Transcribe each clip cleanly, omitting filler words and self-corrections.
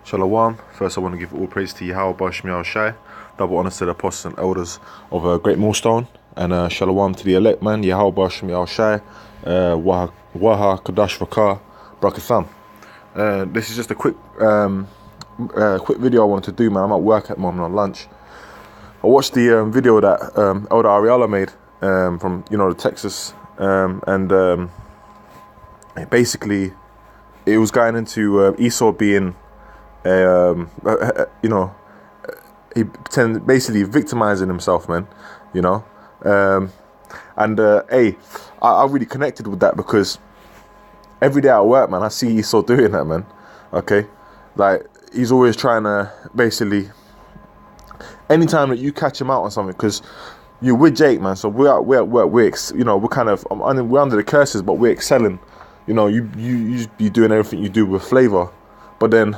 Shalom. First I want to give all praise to Yahweh Shai, double honors to the apostles and elders of GreatMillStone, and Shalom to the elect man, Yahweh Shai, Waha Kadash Vakar, Brakatham. This is just a quick video I wanted to do, man. I'm at work at the moment on lunch. I watched the video that Elder Ariella made from, the Texas, and basically it was going into Esau being he basically victimizing himself, man, and hey, I really connected with that because every day at work, man, I see Esau doing that, man. Okay, like he's always trying to basically, anytime that you catch him out on something, because you're with Jake, man, so we're at work, we're kind of we're under the curses, but we're excelling. You be doing everything you do with flavor, but then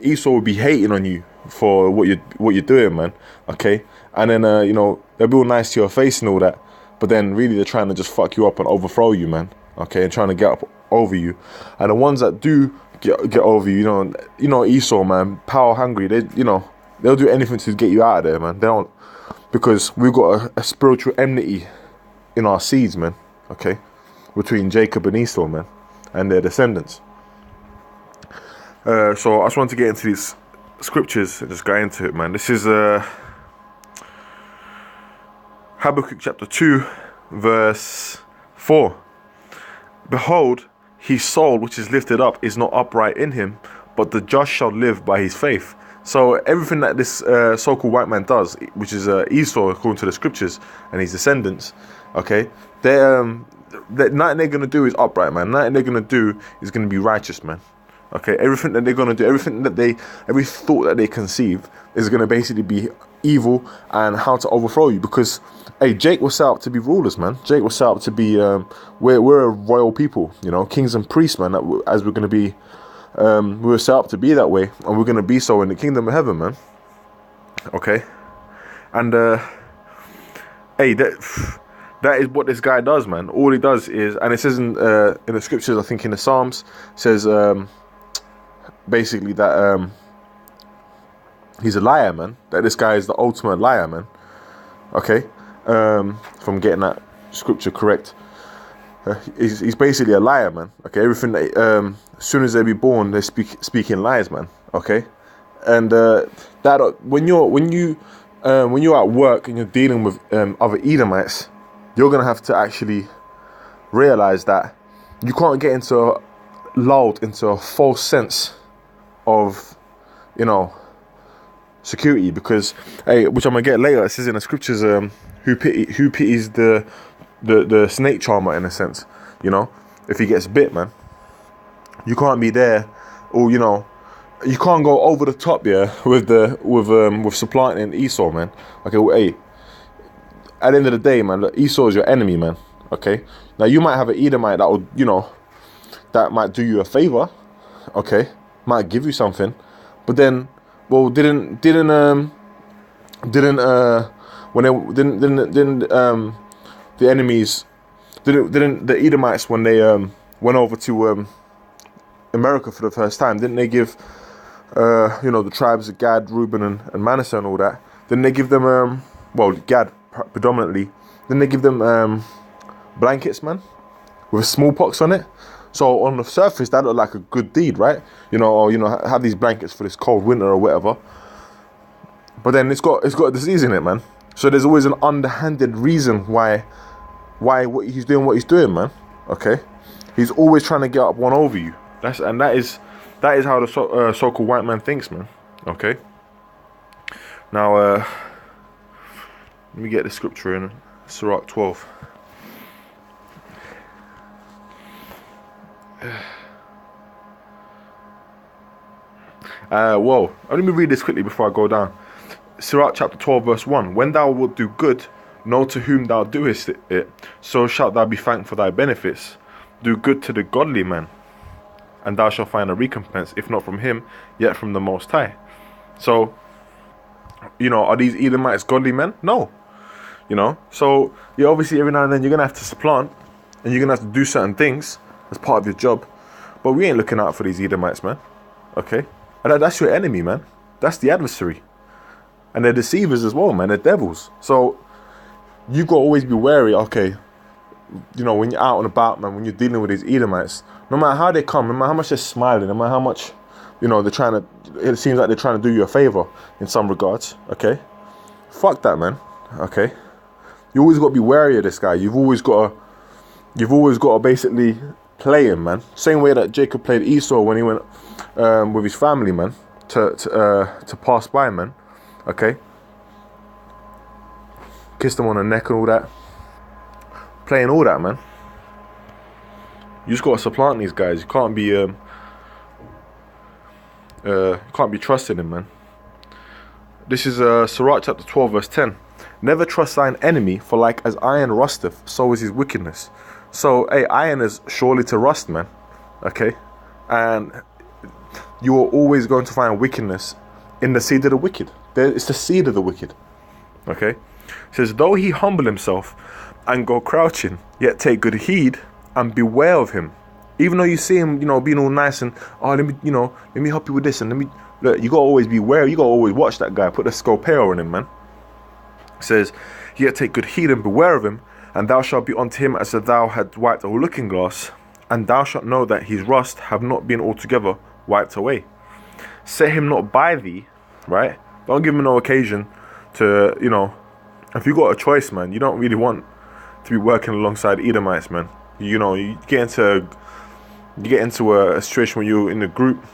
Esau will be hating on you for what you're doing, man. Okay, and then they'll be all nice to your face and all that, but then really they're trying to just fuck you up and overthrow you, man. Okay, and trying to get up over you. And the ones that do get over you, Esau, man, power hungry. They'll do anything to get you out of there, man. They don't, because we've got a spiritual enmity in our seeds, man. Okay, between Jacob and Esau, man, and their descendants. So I just want to get into these scriptures and just go into it, man. This is Habakkuk chapter 2, verse 4. Behold, his soul which is lifted up is not upright in him, but the just shall live by his faith. So everything that this so-called white man does, which is Esau according to the scriptures and his descendants, okay, nothing they're going to do is upright, man. Nothing they're going to do is going to be righteous, man. Okay, everything that they're going to do, every thought that they conceive is going to basically be evil and how to overthrow you. Because, hey, Jake was set up to be rulers, man. Jake was set up to be, we're a royal people, kings and priests, man, as we're going to be, we were set up to be that way, and we're going to be so in the kingdom of heaven, man. Okay, and, hey, that is what this guy does, man. All he does is, and it says in the scriptures, I think in the Psalms, says, basically that he's a liar, man. That this guy is the ultimate liar, man. Okay, from getting that scripture correct, he's basically a liar, man. Okay, everything that as soon as they be born, they speaking lies, man. Okay, and that when you're at work and you're dealing with other Edomites, you're gonna have to actually realize that you can't get lulled into a false sense of, security, because, hey, which I'm gonna get later, it says in the scriptures, who pities the snake charmer, in a sense, if he gets bit, man. You can't be there, or you can't go over the top, yeah, with supplanting Esau, man. Okay, well, hey, at the end of the day, man, look, Esau is your enemy, man. Okay, now you might have an Edomite that would, that might do you a favor, okay, might give you something, but then, well, didn't the enemies, didn't the Edomites, when they went over to America for the first time, didn't they give the tribes of Gad, Reuben, and Manasseh and all that, didn't they give them Gad predominantly, didn't they give them blankets, man, with smallpox on it? So on the surface, that looked like a good deed, right? Or have these blankets for this cold winter or whatever. But then it's got a disease in it, man. So there's always an underhanded reason why what he's doing, man. Okay, he's always trying to get up one over you. That is how the so-called white man thinks, man. Okay. Now let me get the scripture in Sirach 12. Let me read this quickly before I go down. Sirach chapter 12 verse 1. When thou wilt do good, know to whom thou doest it, so shalt thou be thanked for thy benefits. Do good to the godly man, and thou shalt find a recompense, if not from him, yet from the Most High. So, are these Edomites godly men? No. So, obviously every now and then you're going to have to supplant, and you're going to have to do certain things as part of your job. But we ain't looking out for these Edomites, man. Okay? And that's your enemy, man. That's the adversary. And they're deceivers as well, man. They're devils. So you got to always be wary, okay, you know, when you're out and about, man, when you're dealing with these Edomites, no matter how they come, no matter how much they're smiling, no matter how much, you know, they're trying to, it seems like they're trying to do you a favor in some regards, okay? Fuck that, man, okay? You always got to be wary of this guy. You've always got to basically play him, man. Same way that Jacob played Esau when he went with his family, man, to pass by, man, okay? Kissed him on the neck and all that. Playing all that, man. You just gotta supplant these guys. You can't be trusting him, man. This is Sirach chapter 12 verse 10. Never trust thine enemy, for like as iron rusteth, so is his wickedness. So, hey, iron is surely to rust, man. Okay? And you are always going to find wickedness in the seed of the wicked. It's the seed of the wicked. Okay? It says, though he humble himself and go crouching, yet take good heed and beware of him. Even though you see him, you know, being all nice and, oh, let me help you with this, and look, you gotta always be wary. You gotta always watch that guy. Put the scopeo on him, man. It says, yet take good heed and beware of him, and thou shalt be unto him as if thou had wiped a looking glass, and thou shalt know that his rust have not been altogether wiped away. Set him not by thee, right? Don't give him no occasion to, you know, if you got a choice, man, you don't really want to be working alongside Edomites, man. You know, you get into a situation where you're in a group.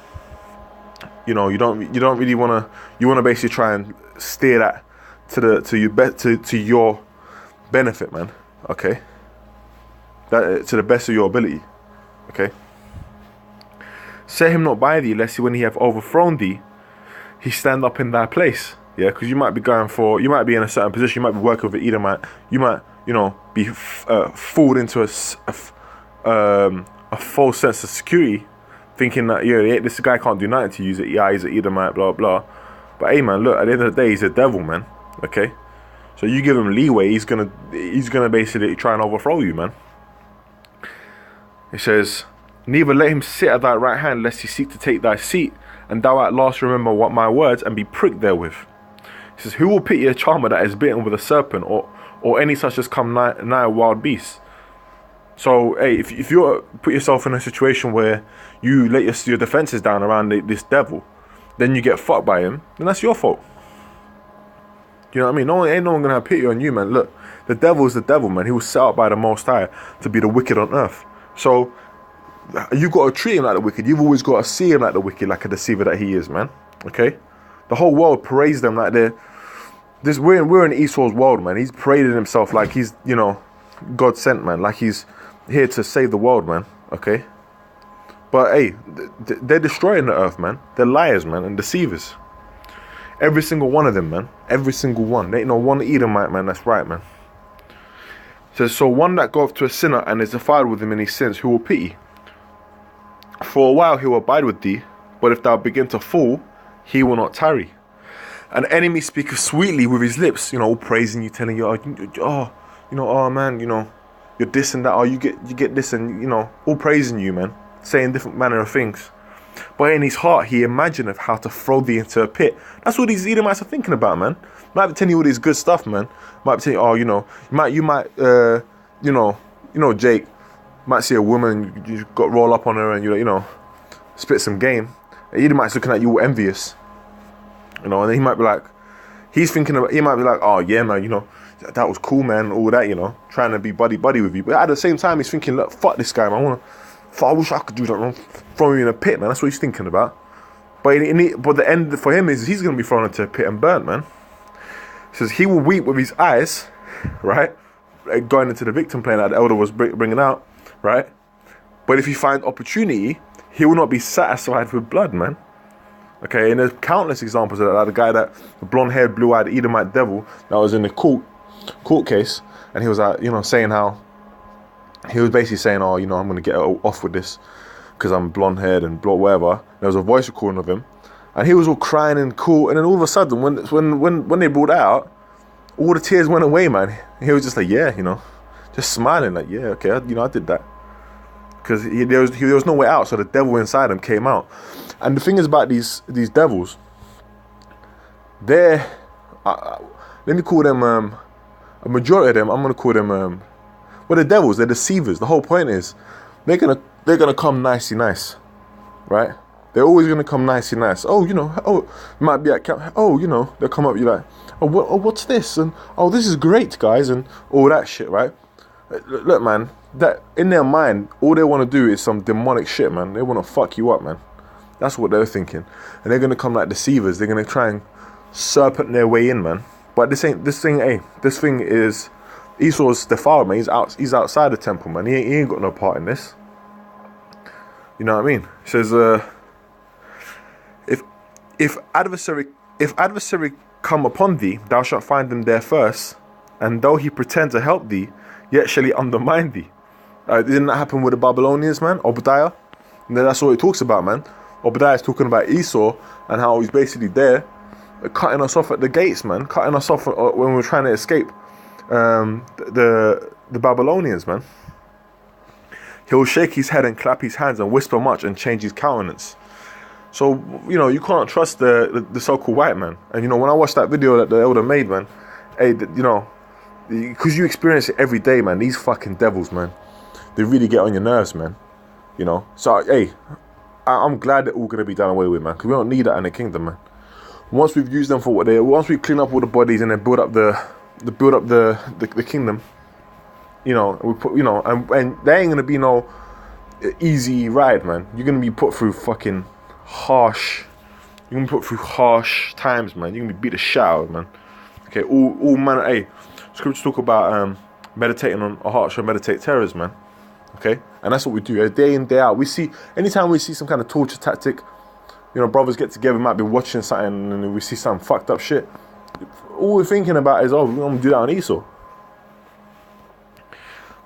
You know, you don't really want to. You want to basically try and steer that to your benefit, man. Okay. That to the best of your ability. Okay. Set him not by thee, lest when he have overthrown thee, he stand up in thy place. Yeah, because you might be you might be in a certain position. You might be working with an Edomite. You might, you know, be fooled into a false sense of security, thinking that, yeah, this guy can't do nothing to you. Yeah, he's an Edomite, blah blah. But hey, man, look, at the end of the day, he's a devil, man. Okay, so you give him leeway, he's gonna basically try and overthrow you, man. It says, neither let him sit at thy right hand, lest he seek to take thy seat, and thou at last remember what my words and be pricked therewith. It says, who will pity a charmer that is bitten with a serpent, or any such as come nigh a wild beast? So, hey, if you put yourself in a situation where you let your defenses down around this devil, then you get fucked by him, then that's your fault. You know what I mean? Ain't no one gonna have pity on you, man. Look, the devil is the devil, man. He was set up by the Most High to be the wicked on earth. So you got to treat him like the wicked. You've always got to see him like the wicked, like a deceiver that he is, man. Okay? The whole world parades them like we're in Esau's world, man. He's parading himself like he's, you know, God sent, man. Like he's here to save the world, man. Okay? But hey, they're destroying the earth, man. They're liars, man, and deceivers. Every single one of them, man. Every single one. There ain't no one Edomite, man. That's right, man. It says, so one that goeth to a sinner and is defiled with him in his sins, who will pity? For a while he will abide with thee, but if thou begin to fall, he will not tarry. An enemy speaketh sweetly with his lips, you know, all praising you, telling you, oh man, you know, you're this and that, you get this, and, you know, all praising you, man, saying different manner of things. But in his heart he imagineth how to throw thee into a pit. That's what these Edomites are thinking about, man. Might be telling you all this good stuff, man. Might be telling you, oh, you know, you might, Jake might see a woman, you got roll up on her and you know, spit some game. Edomite's looking at you all envious, you know, and he might be like, he might be like, oh yeah, man, you know, that was cool, man, all that, you know, trying to be buddy with you. But at the same time, he's thinking, look, fuck this guy, man. I wish I could do that, man. Throw you in a pit, man. That's what he's thinking about. But the end for him is he's going to be thrown into a pit and burnt, man. He says he will weep with his eyes, right? Going into the victim plane that the elder was bringing out, right? But if he finds opportunity, he will not be satisfied with blood, man. Okay, and there's countless examples of that. Like the guy the blonde-haired, blue-eyed Edomite devil that was in the court case, and he was saying how he was basically saying, oh, you know, I'm going to get off with this because I'm blonde-haired and whatever. There was a voice recording of him, and he was all crying and cool. And then all of a sudden, when they brought out, all the tears went away, man. He was just like, yeah, you know, just smiling, like, yeah, okay, I did that. Because there was no way out, so the devil inside him came out. And the thing is about these devils, they're, let me call them, a majority of them, I'm going to call them, well, they're devils, they're deceivers. The whole point is, they're gonna come nicey nice, right? They're always gonna come nicey nice. Oh, you know, oh, might be at camp. Oh, you know, they'll come up, you like, oh, what's this? And oh, this is great, guys, and all that shit, right? Look, man, that in their mind, all they want to do is some demonic shit, man. They want to fuck you up, man. That's what they're thinking, and they're gonna come like deceivers. They're gonna try and serpent their way in, man. But this thing is Esau's defiled, man. He's outside the temple, man. He ain't got no part in this. You know what I mean? He says, if adversary come upon thee, thou shalt find him there first, and though he pretend to help thee, yet shall he undermine thee. Didn't that happen with the Babylonians, man? Obadiah? And that's what he talks about, man. Obadiah is talking about Esau and how he's basically there, cutting us off at the gates, man. Cutting us off when we're trying to escape the Babylonians, man. He'll shake his head and clap his hands and whisper much and change his countenance. So, you know, you can't trust the so-called white man. And, you know, when I watched that video that the elder made, man, hey, you know, because you experience it every day, man, these fucking devils, man, they really get on your nerves, man. You know, so, hey, I'm glad they're all going to be done away with, man, because we don't need that in the kingdom, man. Once we've used them for what they are, once we clean up all the bodies and then build up the kingdom, you know, we put, you know, and there ain't gonna be no easy ride, man. You're gonna be put through fucking harsh. You're gonna be put through harsh times, man. You're gonna be beat the shit out of, man. Okay, all man. Hey, scriptures talk about meditating on a heart shall meditate terrors, man. Okay, and that's what we do day in, day out. We see, anytime we see some kind of torture tactic, you know, brothers get together, might be watching something, and we see some fucked up shit. All we're thinking about is, oh, we're gonna do that on Esau.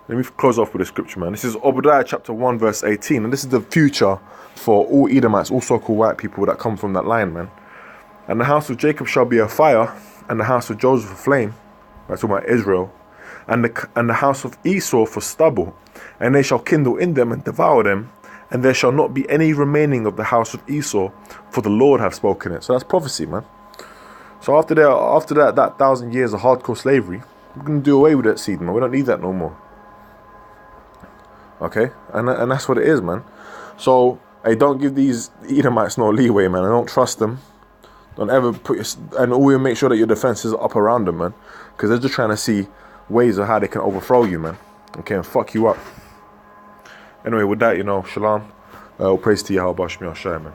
Let me close off with a scripture, man. This is Obadiah chapter 1, verse 18. And this is the future for all Edomites, all so-called white people that come from that line, man. And the house of Jacob shall be a fire, and the house of Joseph a flame. That's talking about Israel. And the house of Esau for stubble. And they shall kindle in them and devour them. And there shall not be any remaining of the house of Esau, for the Lord hath spoken it. So that's prophecy, man. So after that 1,000 years of hardcore slavery, we're going to do away with that seed, man. We don't need that no more. Okay, and that's what it is, man. So, hey, don't give these Edomites no leeway, man. I don't trust them. Don't ever and always make sure that your defenses are up around them, man, because they're just trying to see ways of how they can overthrow you, man. Okay, and fuck you up. Anyway, with that, you know, shalom. All praise to Yahweh, man.